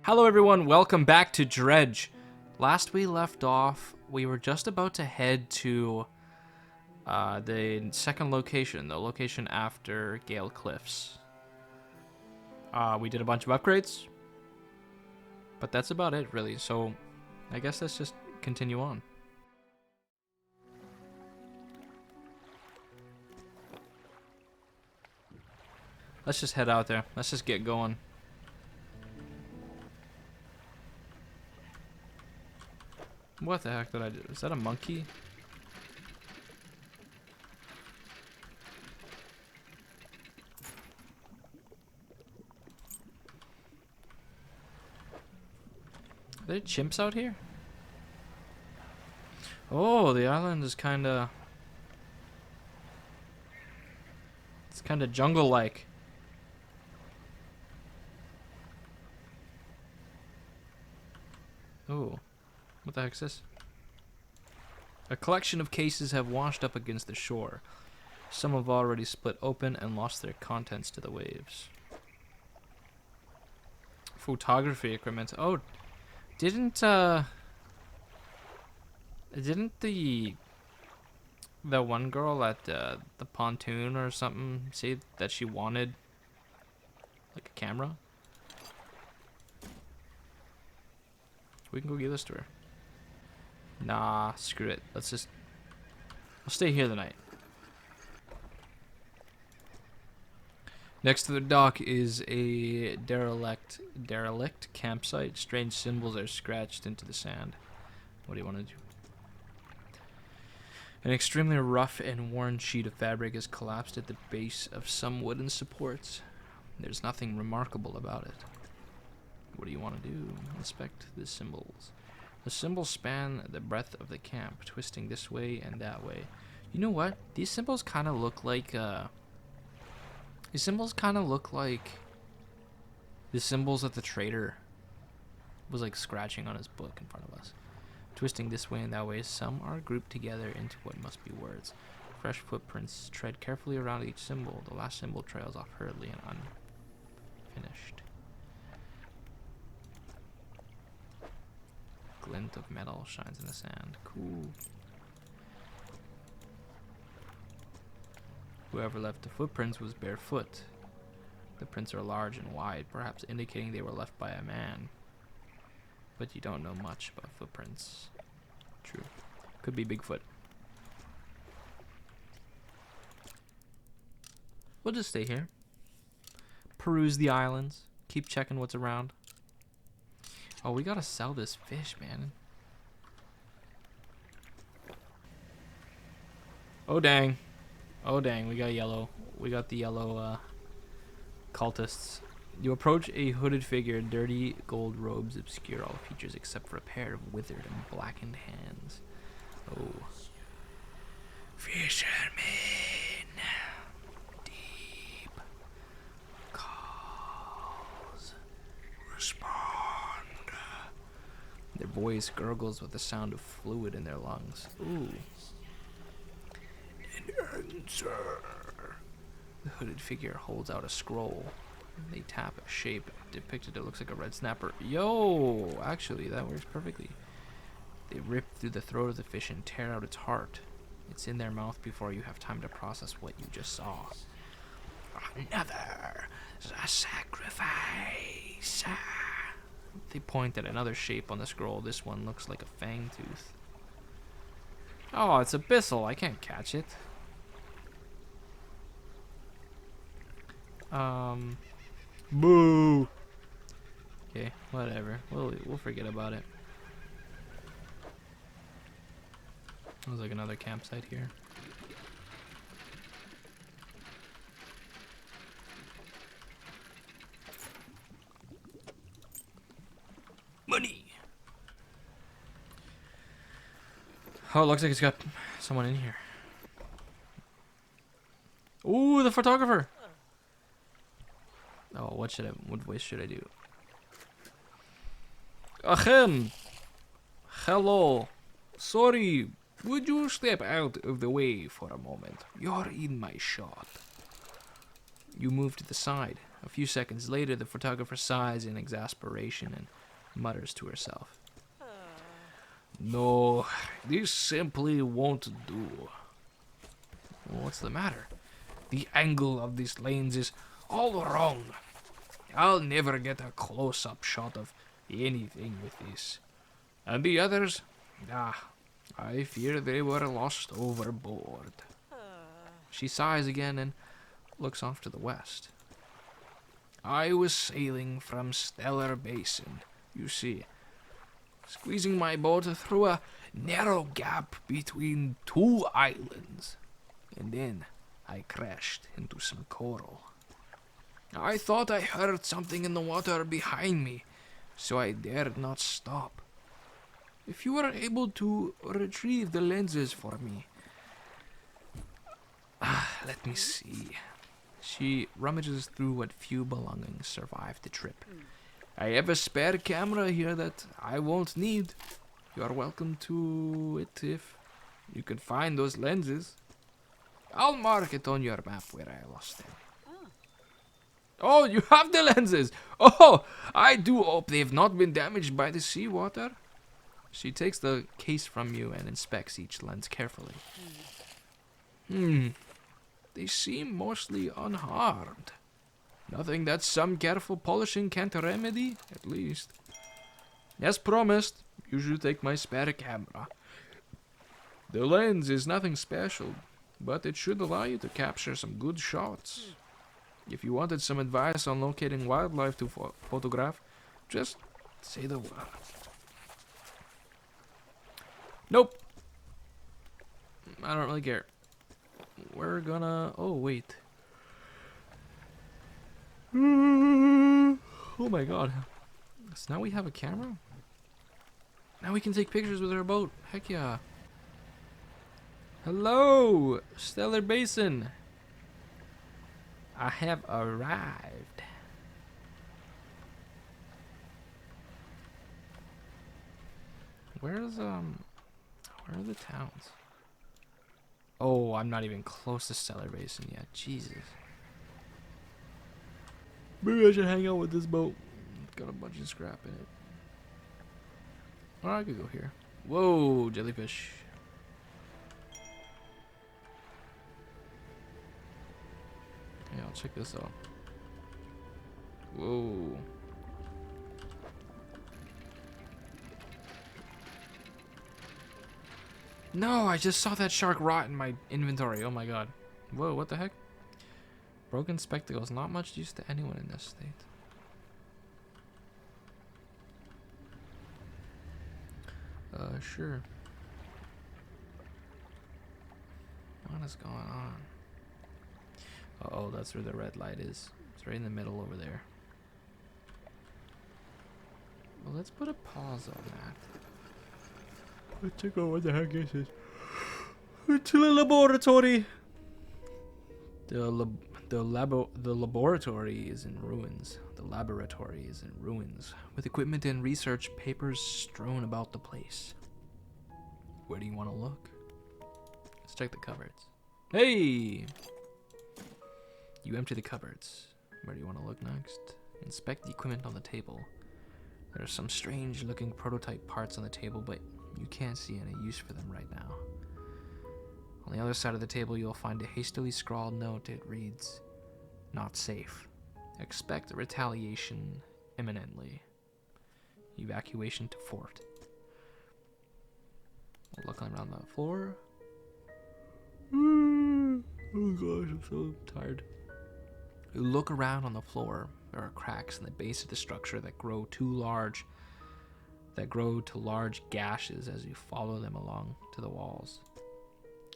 Hello everyone, welcome back to Dredge. Last we left off, we were just about to head to the second location, the location after Gale Cliffs. We did a bunch of upgrades, but that's about it really, so I guess let's just continue on. Let's just head out there, let's just get going. What the heck did I do? Is that a monkey? Are there chimps out here? Oh, the island is kinda... It's kinda jungle-like. Oh. What the heck is this? A collection of cases have washed up against the shore. Some have already split open and lost their contents to the waves. Photography equipment. Oh, didn't the one girl at the pontoon or something say that she wanted like a camera? We can go give this to her. Nah, screw it. I'll stay here the night. Next to the dock is a derelict campsite. Strange symbols are scratched into the sand. What do you want to do? An extremely rough and worn sheet of fabric is collapsed at the base of some wooden supports. There's nothing remarkable about it. What do you want to do? Inspect the symbols. The symbols span the breadth of the camp, twisting this way and that way. You know what? These symbols kind of look like the symbols that the trader was like scratching on his book in front of us. Twisting this way and that way, some are grouped together into what must be words. Fresh footprints tread carefully around each symbol. The last symbol trails off hurriedly and unfinished. Glint of metal shines in the sand. Cool. Whoever left the footprints was barefoot. The prints are large and wide, perhaps indicating they were left by a man. But you don't know much about footprints. True. Could be Bigfoot. We'll just stay here. Peruse the islands. Keep checking what's around. Oh, we gotta sell this fish, man. Oh, dang. Oh, dang. We got yellow. We got the yellow cultists. You approach a hooded figure. Dirty gold robes obscure all features except for a pair of withered and blackened hands. Oh. Fishermen. Deep calls. Respond. Their voice gurgles with the sound of fluid in their lungs. Ooh. An answer. The hooded figure holds out a scroll. They tap a shape depicted. It looks like a red snapper. Yo! Actually, that works perfectly. They rip through the throat of the fish and tear out its heart. It's in their mouth before you have time to process what you just saw. Another sacrifice. They point at another shape on the scroll. This one looks like a fang tooth. Oh, it's abyssal. I can't catch it. Boo. Okay, whatever. We'll forget about it. There's like another campsite here. Money. Oh, it looks like it's got someone in here. Ooh, the photographer. Oh, what voice should I do? Ahem. Hello. Sorry. Would you step out of the way for a moment? You're in my shot. You move to the side. A few seconds later, the photographer sighs in exasperation and mutters to herself. No, this simply won't do. Well, what's the matter? The angle of this lens is all wrong. I'll never get a close-up shot of anything with this. And the others? I fear they were lost overboard. She sighs again and looks off to the west. I was sailing from Stellar Basin, you see, squeezing my boat through a narrow gap between two islands, and then I crashed into some coral. I thought I heard something in the water behind me, so I dared not stop. If you were able to retrieve the lenses for me. Let me see. She rummages through what few belongings survived the trip. I have a spare camera here that I won't need. You're welcome to it if you can find those lenses. I'll mark it on your map where I lost them. Oh, you have the lenses! Oh, I do hope they've not been damaged by the seawater. She takes the case from you and inspects each lens carefully. They seem mostly unharmed. Nothing that some careful polishing can't remedy, at least. As promised, you should take my spare camera. The lens is nothing special, but it should allow you to capture some good shots. If you wanted some advice on locating wildlife to photograph, just say the word. Nope. I don't really care. We're gonna... Oh, wait. Oh my god. So now we have a camera? Now we can take pictures with our boat. Heck yeah. Hello, Stellar Basin. I have arrived. Where are the towns? Oh, I'm not even close to Stellar Basin yet. Jesus. Maybe I should hang out with this boat. It's got a bunch of scrap in it. Or I could go here. Whoa, jellyfish. Yeah, I'll check this out. Whoa. No, I just saw that shark rot in my inventory. Oh my god. Whoa, what the heck? Broken spectacles. Not much use to anyone in this state. Sure. What is going on? Oh, that's where the red light is. It's right in the middle over there. Well, let's put a pause on that. Let's check out what the heck this is. It's a laboratory. The laboratory is in ruins. The laboratory is in ruins, with equipment and research papers strewn about the place. Where do you want to look? Let's check the cupboards. Hey! You empty the cupboards. Where do you want to look next? Inspect the equipment on the table. There are some strange looking prototype parts on the table, but you can't see any use for them right now. On the other side of the table, you'll find a hastily scrawled note. It reads, "Not safe. Expect retaliation imminently. Evacuation to fort." Looking around the floor. Oh gosh, I'm so tired. You look around on the floor. There are cracks in the base of the structure that grow to large gashes as you follow them along to the walls.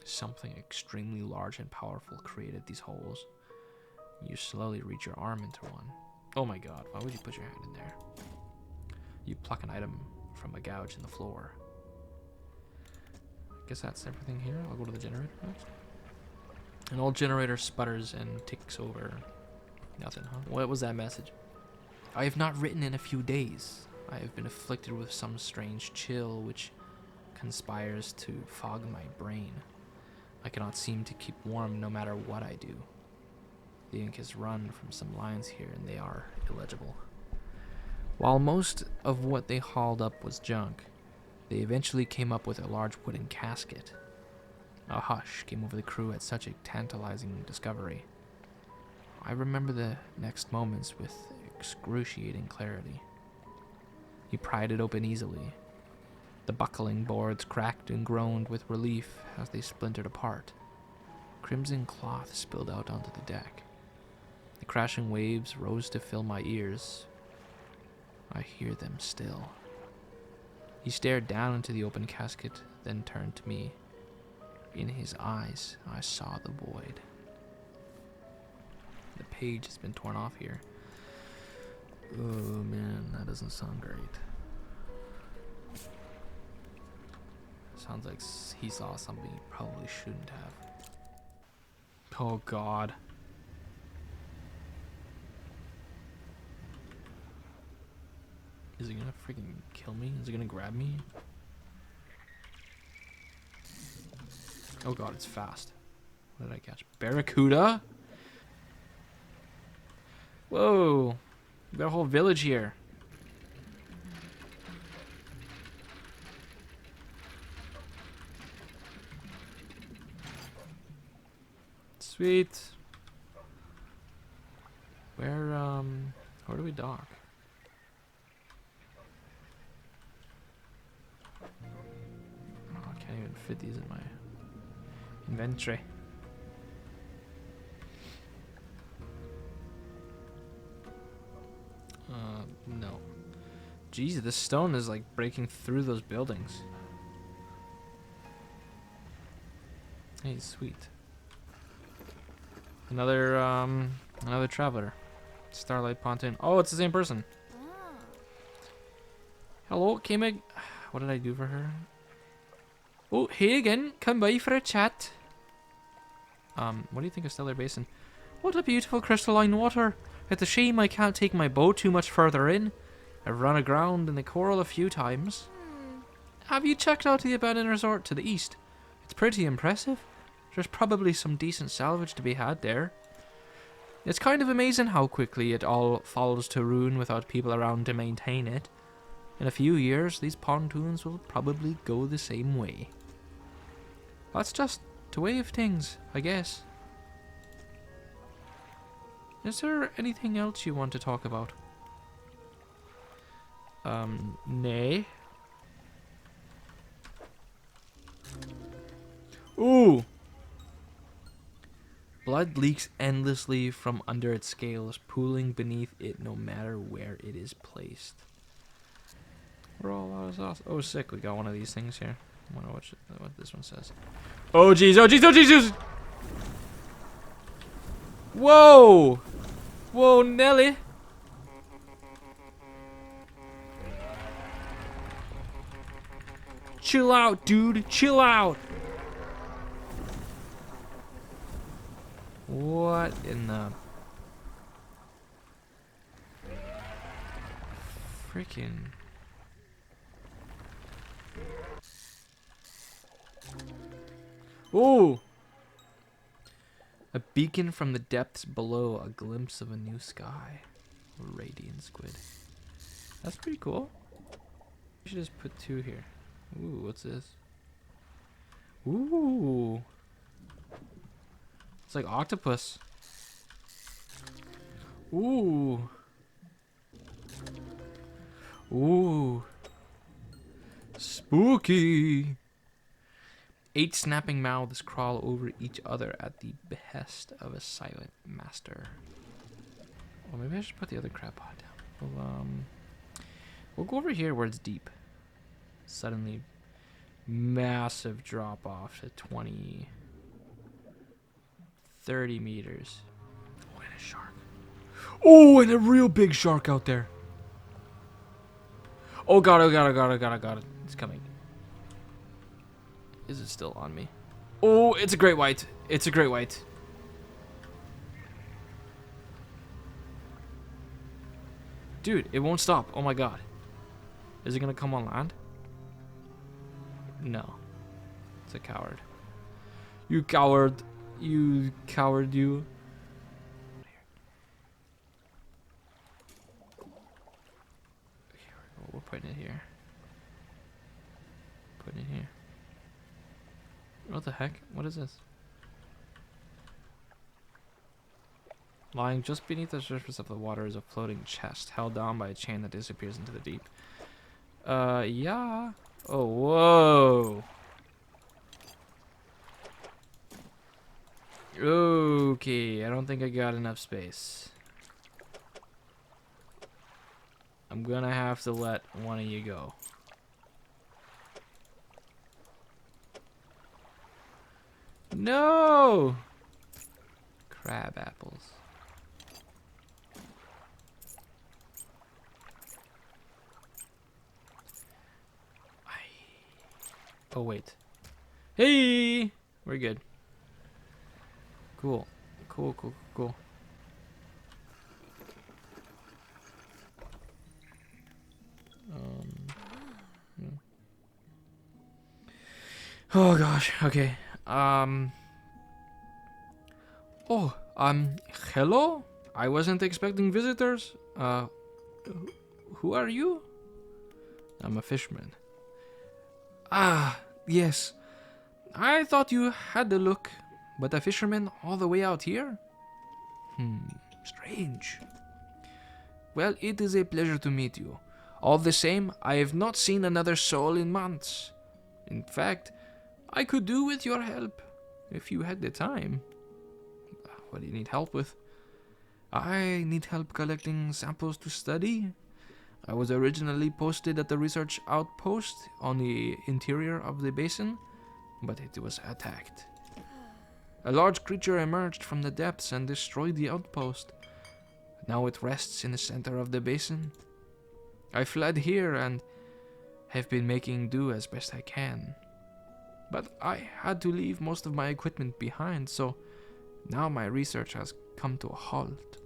Something extremely large and powerful created these holes. You slowly reach your arm into one. Oh my god, why would you put your hand in there? You pluck an item from a gouge in the floor. I guess that's everything here. I'll go to the generator next. An old generator sputters and ticks over. Nothing, huh? What was that message? I have not written in a few days. I have been afflicted with some strange chill which conspires to fog my brain. I cannot seem to keep warm no matter what I do. The ink has run from some lines here and they are illegible. While most of what they hauled up was junk, they eventually came up with a large wooden casket. A hush came over the crew at such a tantalizing discovery. I remember the next moments with excruciating clarity. He pried it open easily. The buckling boards cracked and groaned with relief as they splintered apart. Crimson cloth spilled out onto the deck. The crashing waves rose to fill my ears. I hear them still. He stared down into the open casket, then turned to me. In his eyes, I saw the void. The page has been torn off here. Oh man, that doesn't sound great. Sounds like he saw something he probably shouldn't have. Oh god. Is he gonna freaking kill me? Is he gonna grab me? Oh god, it's fast. What did I catch? Barracuda? Whoa. We got a whole village here. Sweet. Where do we dock? Oh, I can't even fit these in my inventory. No. Jeez, this stone is like breaking through those buildings. Hey, sweet. Another traveler. Starlight Pontoon. Oh, it's the same person. Hello, came. What did I do for her? Oh, hey again. Come by for a chat. What do you think of Stellar Basin? What a beautiful crystalline water. It's a shame I can't take my boat too much further in. I've run aground in the coral a few times. Have you checked out the abandoned resort to the east? It's pretty impressive. There's probably some decent salvage to be had there. It's kind of amazing how quickly it all falls to ruin without people around to maintain it. In a few years, these pontoons will probably go the same way. That's just the way of things, I guess. Is there anything else you want to talk about? Nay. Ooh! Blood leaks endlessly from under its scales, pooling beneath it no matter where it is placed. We're all out of sauce. Oh, sick. We got one of these things here. I wonder what this one says. Oh, jeez. Oh, jeez. Oh, jeez. Whoa! Whoa, Nelly. Chill out, dude. Chill out. What in the... freaking... Ooh! A beacon from the depths below, a glimpse of a new sky. Radiant squid. That's pretty cool. We should just put 2 here. Ooh, what's this? Ooh. It's like octopus. Ooh. Ooh. Spooky. 8 snapping mouths crawl over each other at the behest of a silent master. Well, maybe I should put the other crab pot down. We'll go over here where it's deep. Suddenly, massive drop off to 20, 30 meters. Oh, and a shark. Oh, and a real big shark out there. Oh god, oh god, oh god, oh god, oh god. It's coming. Is it still on me? Oh, it's a great white. It's a great white. Dude, it won't stop. Oh my god. Is it gonna come on land? No. It's a coward. You coward. You coward, you. Putting it here. Putting it here. What the heck? What is this? Lying just beneath the surface of the water is a floating chest held down by a chain that disappears into the deep. Yeah. Oh, whoa. Okay, I don't think I got enough space. I'm gonna have to let one of you go. No! Crab apples. Oh, wait. Hey! We're good. Cool. Cool, cool, cool. Yeah. Oh gosh, okay. Hello? I wasn't expecting visitors. Who are you? I'm a fisherman. Ah, yes. I thought you had the look, but a fisherman all the way out here? Strange. Well, it is a pleasure to meet you. All the same, I have not seen another soul in months. In fact, I could do with your help, if you had the time. What do you need help with? I need help collecting samples to study. I was originally posted at the research outpost on the interior of the basin, but it was attacked. A large creature emerged from the depths and destroyed the outpost. Now it rests in the center of the basin. I fled here and have been making do as best I can. But I had to leave most of my equipment behind, so now my research has come to a halt.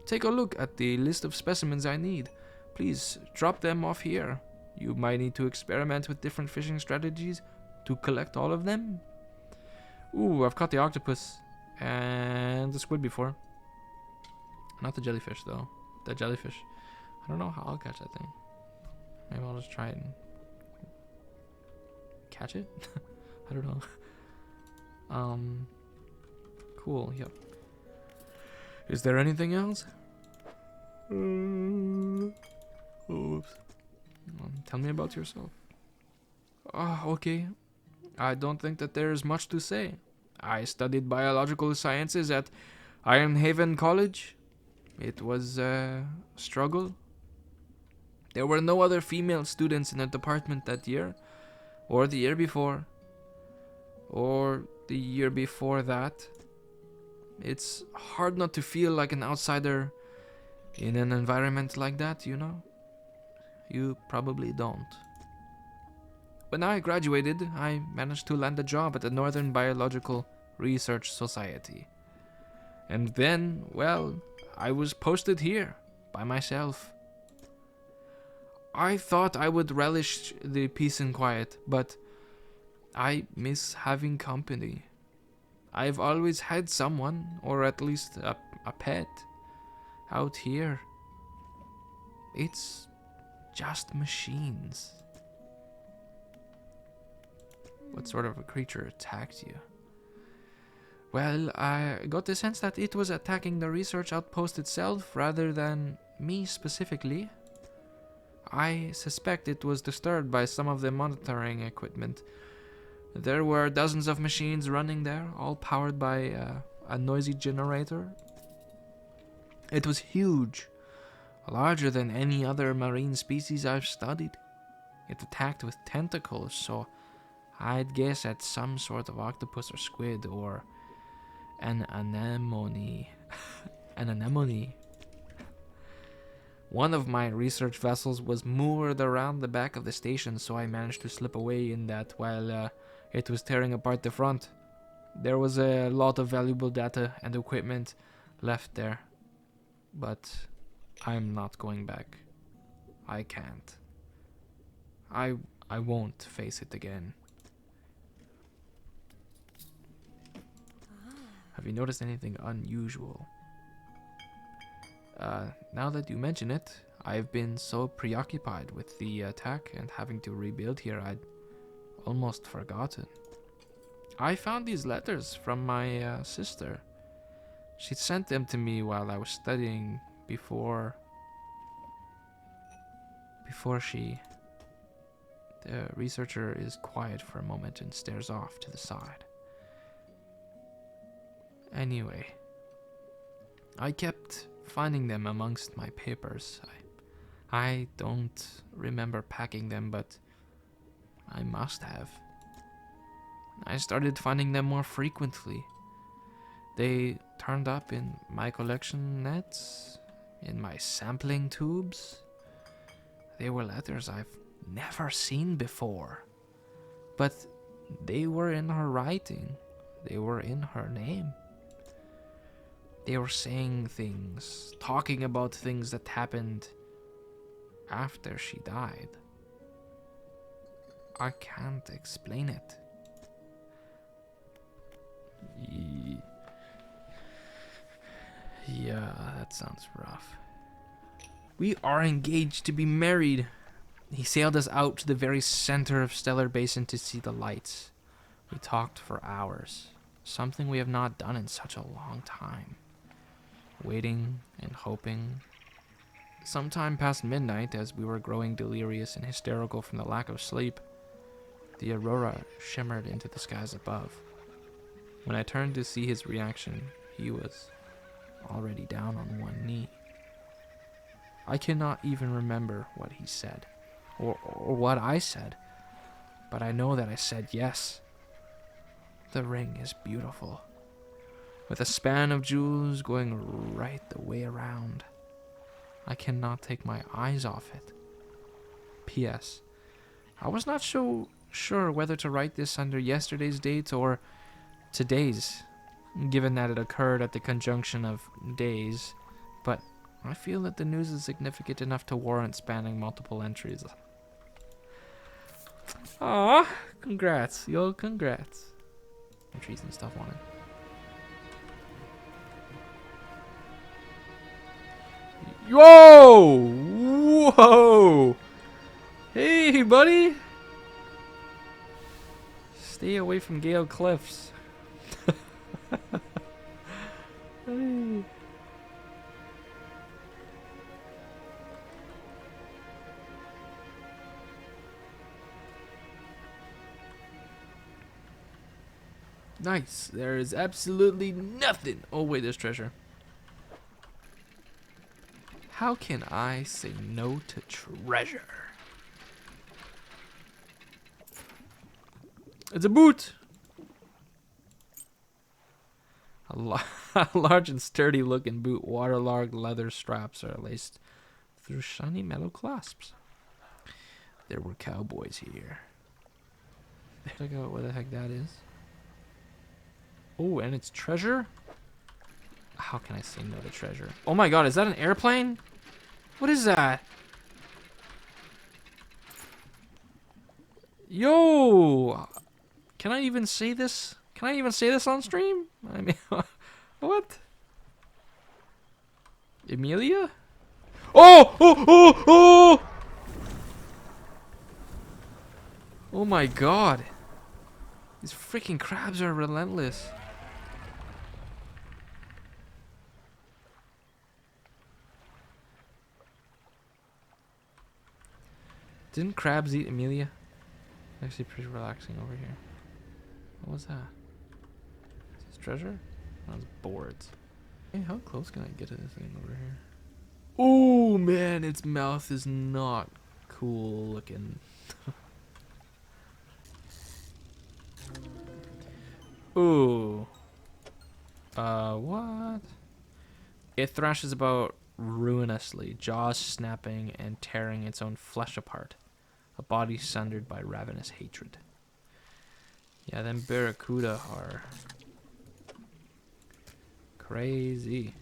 Take a look at the list of specimens I need. Please drop them off here. You might need to experiment with different fishing strategies to collect all of them. Ooh, I've caught the octopus and the squid before. Not the jellyfish, though. The jellyfish. I don't know how I'll catch that thing. Maybe I'll just try it and catch it? I don't know. Cool, yep. Is there anything else? Oops. Tell me about yourself. Oh, okay. I don't think that there's much to say. I studied biological sciences at Ironhaven College. It was a struggle. There were no other female students in the department that year, or the year before, or the year before that. It's hard not to feel like an outsider in an environment like that, you know? You probably don't. When I graduated, I managed to land a job at the Northern Biological Research Society. And then, well, I was posted here, by myself. I thought I would relish the peace and quiet, but I miss having company. I've always had someone, or at least a pet, out here. It's just machines. What sort of a creature attacked you? Well, I got the sense that it was attacking the research outpost itself rather than me specifically. I suspect it was disturbed by some of the monitoring equipment. There were dozens of machines running there, all powered by a noisy generator. It was huge, larger than any other marine species I've studied. It attacked with tentacles, so I'd guess at some sort of octopus or squid or an anemone. An anemone. One of my research vessels was moored around the back of the station, so I managed to slip away in that while it was tearing apart the front. There was a lot of valuable data and equipment left there, but I'm not going back. I can't. I won't face it again. Have you noticed anything unusual? Now that you mention it, I've been so preoccupied with the attack and having to rebuild here, I'd almost forgotten. I found these letters from my sister. She sent them to me while I was studying before she... The researcher is quiet for a moment and stares off to the side. Anyway, I kept finding them amongst my papers. I don't remember packing them, but I must have. I started finding them more frequently. They turned up in my collection nets, in my sampling tubes. They were letters I've never seen before. But they were in her writing. They were in her name. They were saying things, talking about things that happened after she died. I can't explain it. Yeah, that sounds rough. We are engaged to be married. He sailed us out to the very center of Stellar Basin to see the lights. We talked for hours, something we have not done in such a long time. Waiting and hoping. Sometime past midnight, as we were growing delirious and hysterical from the lack of sleep, the aurora shimmered into the skies above. When I turned to see his reaction, he was already down on one knee. I cannot even remember what he said, or what I said, but I know that I said yes. The ring is beautiful, with a span of jewels going right the way around. I cannot take my eyes off it. P.S. I was not so sure whether to write this under yesterday's date or today's, given that it occurred at the conjunction of days, but I feel that the news is significant enough to warrant spanning multiple entries. Aw, congrats, yo, congrats. Entries and stuff on it. Whoa! Whoa! Hey, buddy! Stay away from Gale Cliffs. Hey. Nice. There is absolutely nothing. Oh, wait, there's treasure. How can I say no to treasure? It's a boot. A large and sturdy looking boot. Waterlogged leather straps are laced through shiny metal clasps. There were cowboys here. Check out what the heck that is. Oh, and it's treasure? How can I say no to treasure? Oh my god, is that an airplane? What is that? Yo! Can I even say this? Can I even say this on stream? I mean, what? Emilia? Oh! Oh! Oh! Oh! Oh my god. These freaking crabs are relentless. Didn't crabs eat Emilia? Actually pretty relaxing over here. What was that? Is this treasure? That was boards. Hey, how close can I get to this thing over here? Oh man, its mouth is not cool looking. Ooh. What? It thrashes about ruinously, jaws snapping and tearing its own flesh apart. A body sundered by ravenous hatred. Yeah, them barracuda are crazy.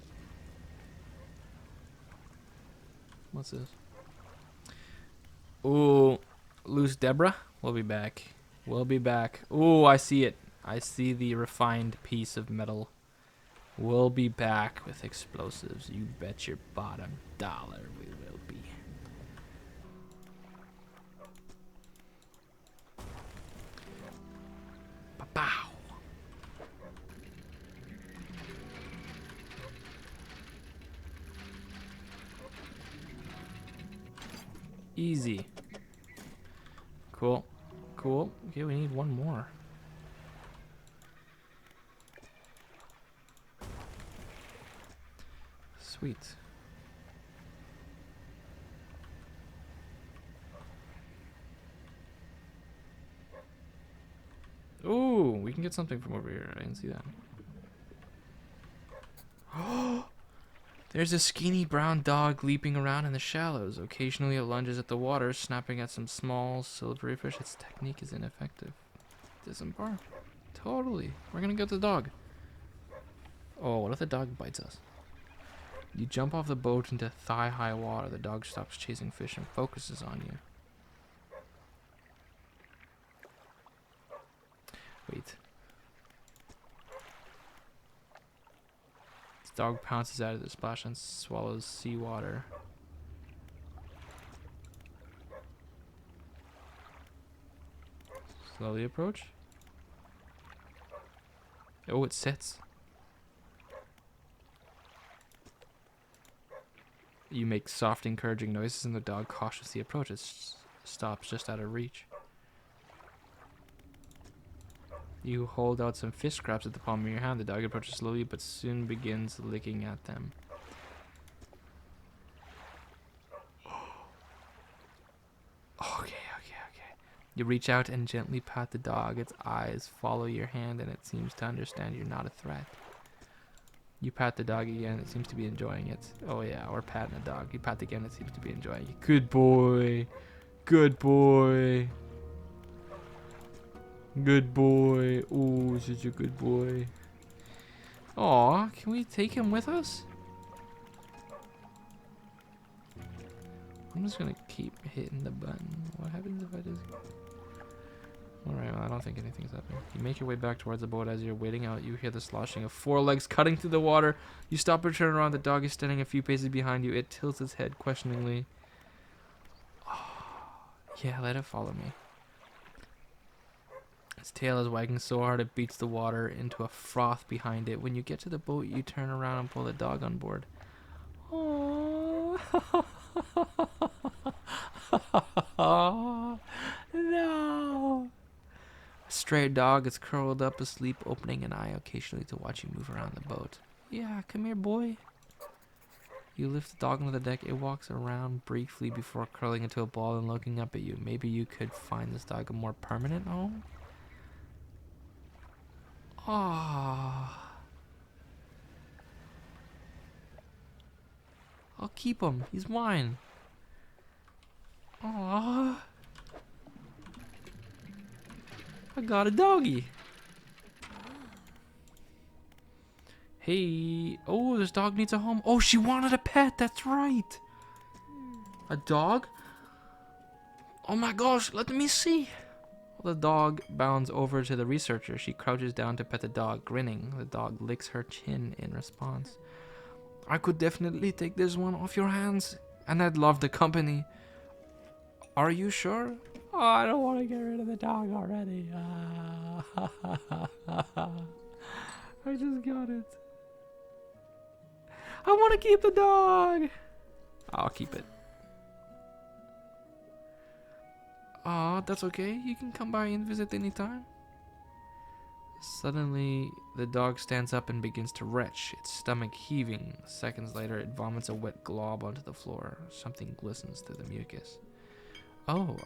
What's this? Ooh, loose Deborah. We'll be back. We'll be back. Ooh, I see it. I see the refined piece of metal. We'll be back with explosives. You bet your bottom dollar we will be. Easy. Cool. Cool. Okay, we need one more. Sweet. Ooh, we can get something from over here. I didn't see that. Oh, there's a skinny brown dog leaping around in the shallows. Occasionally it lunges at the water, snapping at some small silvery fish. Its technique is ineffective. Disembark. Totally. We're gonna get the dog. Oh, what if the dog bites us? You jump off the boat into thigh-high water. The dog stops chasing fish and focuses on you. Wait. This dog pounces out of the splash and swallows seawater. Slowly approach. Oh, it sits. You make soft, encouraging noises, and the dog cautiously approaches. Stops just out of reach. You hold out some fish scraps at the palm of your hand. The dog approaches slowly, but soon begins licking at them. Okay. You reach out and gently pat the dog. Its eyes follow your hand, and it seems to understand you're not a threat. You pat the dog again. It seems to be enjoying it. Oh yeah, we're patting the dog. You pat again. It seems to be enjoying it. Good boy. Good boy. Good boy. Oh, such a good boy. Aw, can we take him with us? I'm just gonna keep hitting the button. What happens if I just... Alright, well, I don't think anything's happening. You make your way back towards the boat. As you're waiting out, you hear the sloshing of 4 legs cutting through the water. You stop and turn around. The dog is standing a few paces behind you. It tilts its head questioningly. Oh, yeah, let it follow me. Its tail is wagging so hard it beats the water into a froth behind it. When you get to the boat, you turn around and pull the dog on board. Oh, no. A stray dog is curled up asleep, opening an eye occasionally to watch you move around the boat. Yeah, come here, boy. You lift the dog onto the deck. It walks around briefly before curling into a ball and looking up at you. Maybe you could find this dog a more permanent home? Ah, I'll keep him. He's mine. Ah, I got a doggy. Hey, oh, this dog needs a home. Oh, she wanted a pet. That's right. A dog? Oh my gosh, let me see. The dog bounds over to the researcher. She crouches down to pet the dog, grinning. The dog licks her chin in response. I could definitely take this one off your hands, and I'd love the company. Are you sure? Oh, I don't want to get rid of the dog already. I just got it. I want to keep the dog. I'll keep it. Aw, that's okay. You can come by and visit anytime. Suddenly, the dog stands up and begins to retch, its stomach heaving. Seconds later, it vomits a wet glob onto the floor. Something glistens through the mucus. Oh,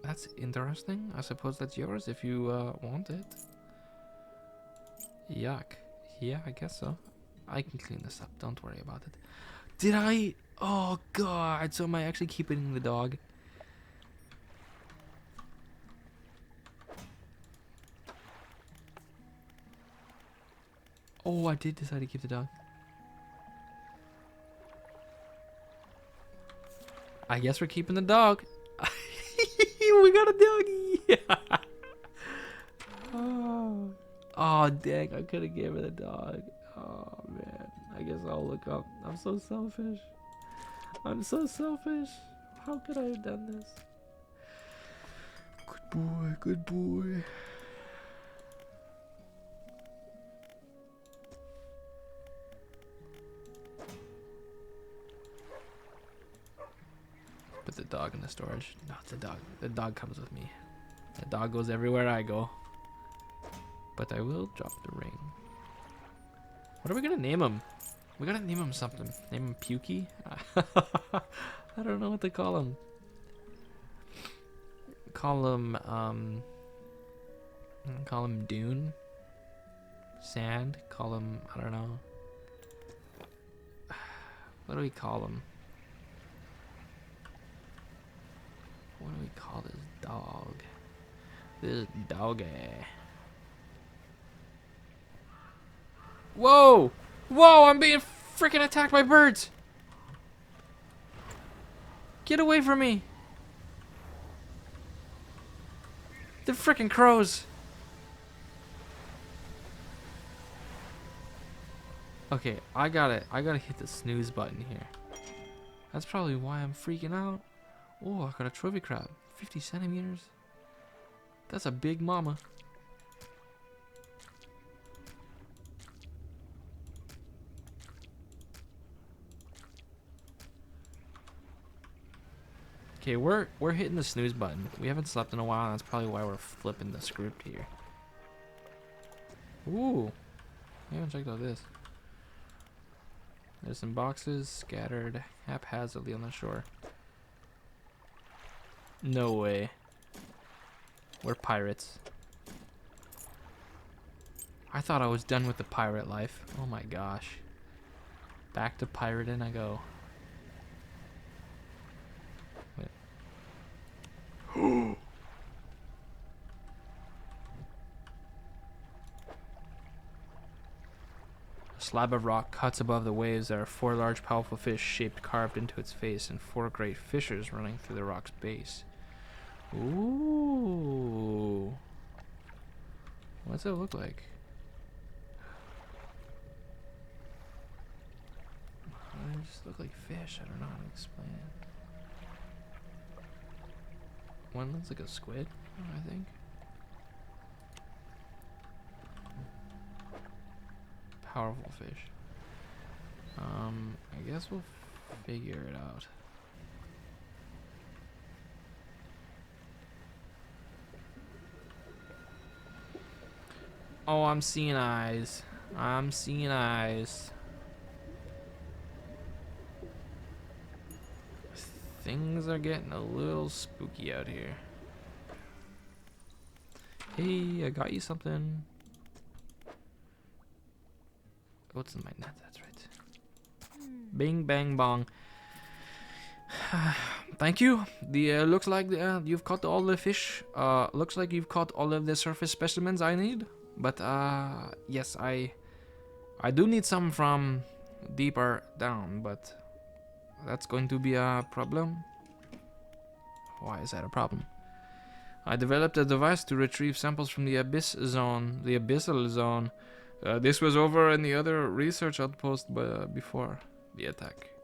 that's interesting. I suppose that's yours if you want it. Yuck. Yeah, I guess so. I can clean this up. Don't worry about it. Did I? Oh, God. So am I actually keeping the dog? Oh, I did decide to keep the dog. I guess we're keeping the dog. We got a doggy. Yeah. Oh, dang. I could have gave her the dog. Oh, man. I guess I'll look up. I'm so selfish. I'm so selfish. How could I have done this? Good boy. Good boy. Put the dog in the storage. No, it's a dog. The dog comes with me. The dog goes everywhere I go. But I will drop the ring. What are we gonna name him? We gotta name him something. Name him Pukey? I don't know what to call him. Call him Dune. Sand. Call him, I don't know. What do we call him? What do we call this dog? This doggy. Whoa! Whoa, I'm being freaking attacked by birds! Get away from me! They're freaking crows! Okay, I gotta hit the snooze button here. That's probably why I'm freaking out. Oh, I got a trophy crab. 50 centimeters. That's a big mama. Okay, we're hitting the snooze button. We haven't slept in a while, and that's probably why we're flipping the script here. Ooh, I haven't checked out this. There's some boxes scattered haphazardly on the shore. No way. We're pirates. I thought I was done with the pirate life. Oh my gosh. Back to pirating I go. Wait. A slab of rock cuts above the waves. There are 4 large powerful fish shaped carved into its face and 4 great fissures running through the rock's base. Ooh. What's it look like? They just look like fish. I don't know how to explain it. One looks like a squid, I think. Powerful fish. I guess we'll figure it out. Oh, I'm seeing eyes. I'm seeing eyes. Things are getting a little spooky out here. Hey, I got you something. What's in my net? That's right. Bing, bang, bong. Thank you. Looks like you've caught all the fish. Looks like you've caught all of the surface specimens I need. But yes, I do need some from deeper down, but that's going to be a problem. Why is that a problem? I developed a device to retrieve samples from the abyssal zone. This was over in the other research outpost before the attack.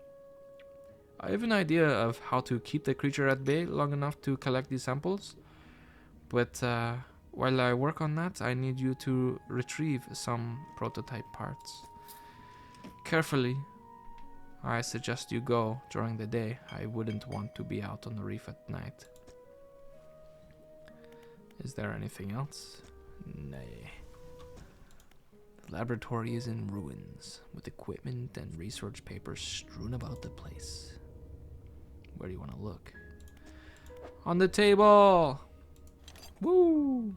I have an idea of how to keep the creature at bay long enough to collect these samples, but while I work on that, I need you to retrieve some prototype parts. Carefully. I suggest you go during the day. I wouldn't want to be out on the reef at night. Is there anything else? Nay. The laboratory is in ruins, with equipment and research papers strewn about the place. Where do you want to look? On the table! Woo!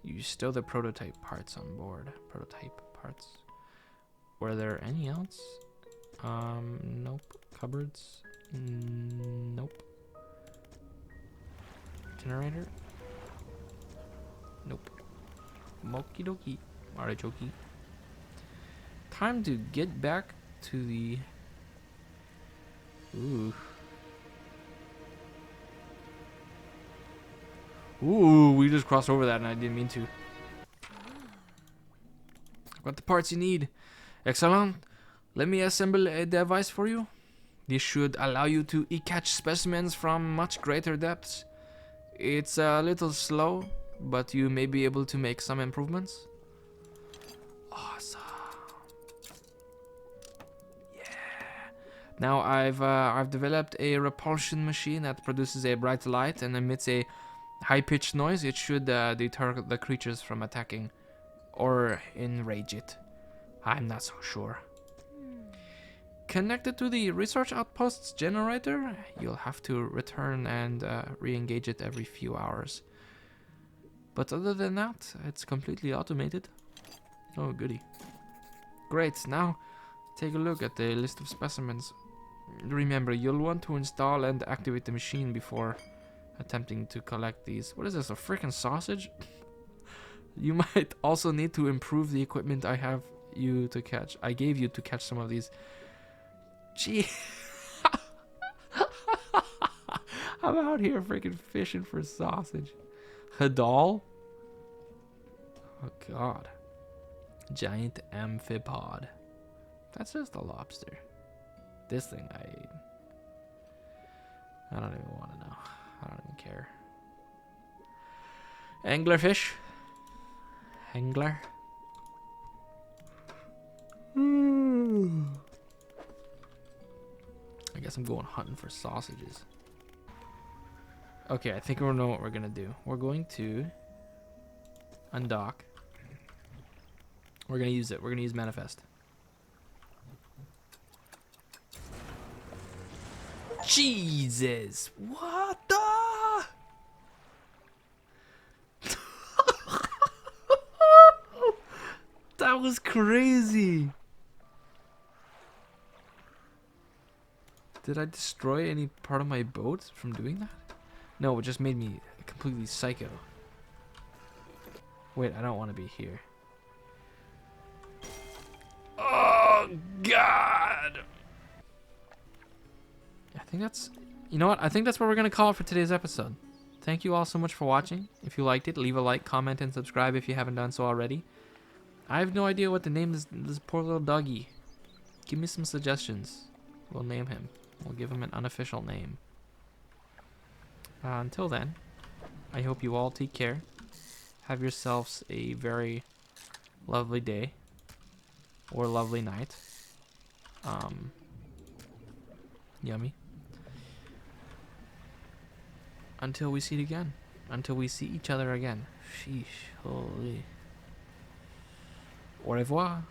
You stow the prototype parts on board. Prototype parts. Were there any else? Nope. Cupboards? Nope. Generator? Nope. Moki doki. Artichoke. Time to get back to the... Ooh. Ooh, we just crossed over that and I didn't mean to. I've got the parts you need. Excellent. Let me assemble a device for you. This should allow you to catch specimens from much greater depths. It's a little slow, but you may be able to make some improvements. Awesome. Yeah. Now I've developed a repulsion machine that produces a bright light and emits a high-pitched noise. It should deter the creatures from attacking or enrage it. I'm not so sure. Connected to the research outpost's generator, you'll have to return and re-engage it every few hours. But other than that, it's completely automated. Oh, goody. Great, now take a look at the list of specimens. Remember, you'll want to install and activate the machine before attempting to collect these. What is this, a freaking sausage? You might also need to improve the equipment I gave you to catch some of these. Gee. I'm out here freaking fishing for sausage. Hadal? Oh god. Giant amphipod. That's just a lobster. This thing I ate. I don't even want to know. I don't even care. Anglerfish. Angler. I guess I'm going hunting for sausages. Okay, I think we know what we're gonna do. We're going to undock. We're gonna use it. We're gonna use manifest. Jesus! What the? That was crazy. Did I destroy any part of my boat from doing that? No, it just made me completely psycho. Wait, I don't want to be here. Oh, God! I think that's... You know what? I think that's what we're going to call it for today's episode. Thank you all so much for watching. If you liked it, leave a like, comment, and subscribe if you haven't done so already. I have no idea what to name this poor little doggy. Give me some suggestions. We'll name him. We'll give him an unofficial name. Until then, I hope you all take care. Have yourselves a very lovely day or lovely night. Yummy. Until we see it again. Until we see each other again. Sheesh. Holy. Au revoir.